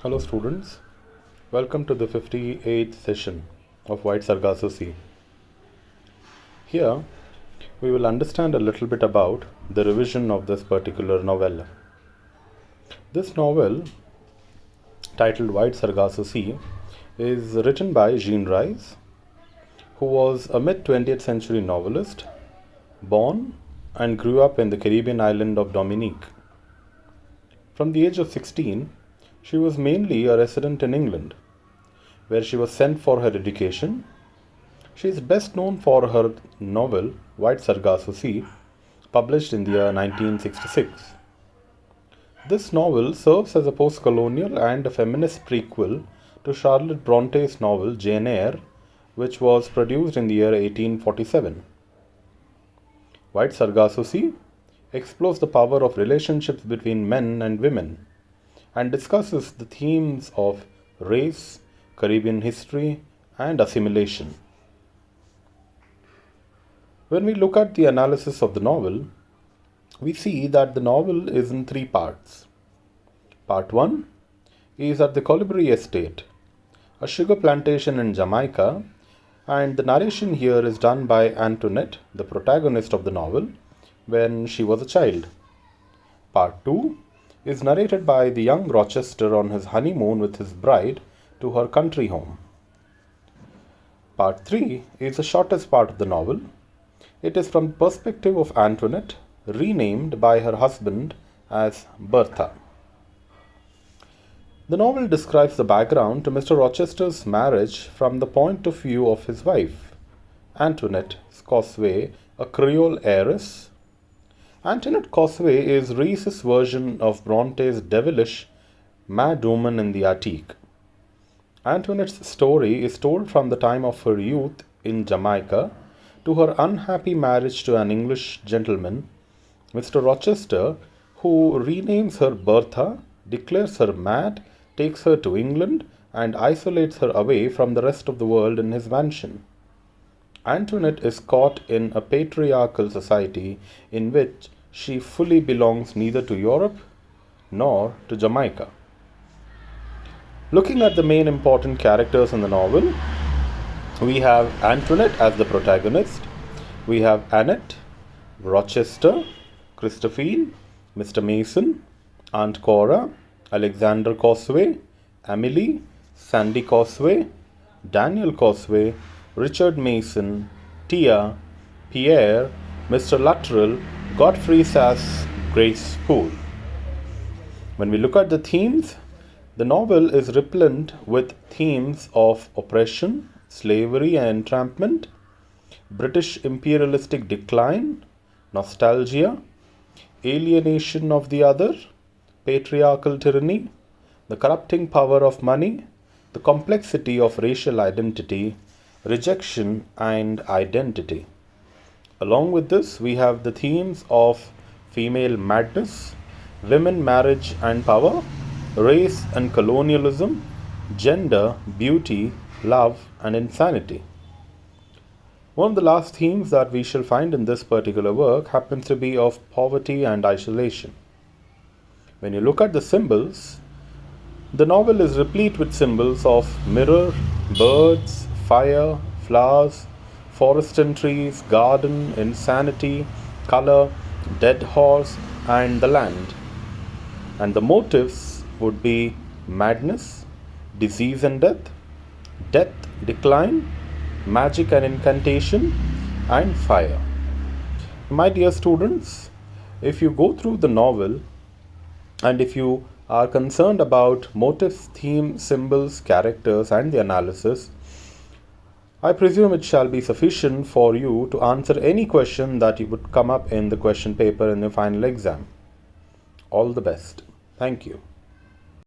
Hello students, welcome to the 58th session of White Sargasso Sea. Here we will understand a little bit about the revision of this particular novella. This novel, titled White Sargasso Sea, is written by Jean Rice, who was a mid-20th century novelist, born and grew up in the Caribbean island of Dominique. From the age of 16, she was mainly a resident in England, where she was sent for her education. She is best known for her novel White Sargasso Sea, published in the year 1966. This novel serves as a post-colonial and a feminist prequel to Charlotte Bronte's novel Jane Eyre, which was produced in the year 1847. White Sargasso Sea explores the power of relationships between men and women, and discusses the themes of race, Caribbean history, and assimilation. When we look at the analysis of the novel, we see that the novel is in three parts. Part 1 is at the Colibri Estate, a sugar plantation in Jamaica, and the narration here is done by Antoinette, the protagonist of the novel, when she was a child. Part 2 is narrated by the young Rochester on his honeymoon with his bride to her country home. Part 3 is the shortest part of the novel. It is from the perspective of Antoinette, renamed by her husband as Bertha. The novel describes the background to Mr. Rochester's marriage from the point of view of his wife, Antoinette Cosway, a Creole heiress. Antoinette Cosway is Reese's version of Bronte's devilish mad woman in the attic. Antoinette's story is told from the time of her youth in Jamaica to her unhappy marriage to an English gentleman, Mr. Rochester, who renames her Bertha, declares her mad, takes her to England, and isolates her away from the rest of the world in his mansion. Antoinette is caught in a patriarchal society in which she fully belongs neither to Europe nor to Jamaica. Looking at the main important characters in the novel, we have Antoinette as the protagonist, we have Annette, Rochester, Christophine, Mr. Mason, Aunt Cora, Alexander Cosway, Emily, Sandy Cosway, Daniel Cosway, Richard Mason, Tia, Pierre, Mr. Luttrell, Godfrey Sass, Grace Poole. When we look at the themes, the novel is replete with themes of oppression, slavery and entrapment, British imperialistic decline, nostalgia, alienation of the other, patriarchal tyranny, the corrupting power of money, the complexity of racial identity, rejection and identity. Along with this, we have the themes of female madness, women, marriage and power, race and colonialism, gender, beauty, love and insanity. One of the last themes that we shall find in this particular work happens to be of poverty and isolation. When you look at the symbols, the novel is replete with symbols of mirror, birds, fire, flowers, forest and trees, garden, insanity, color, dead horse, and the land. And the motives would be madness, disease and death, decline, magic and incantation, and fire. My dear students, if you go through the novel and if you are concerned about motifs, themes, symbols, characters, and the analysis, I presume it shall be sufficient for you to answer any question that would come up in the question paper in your final exam. All the best. Thank you.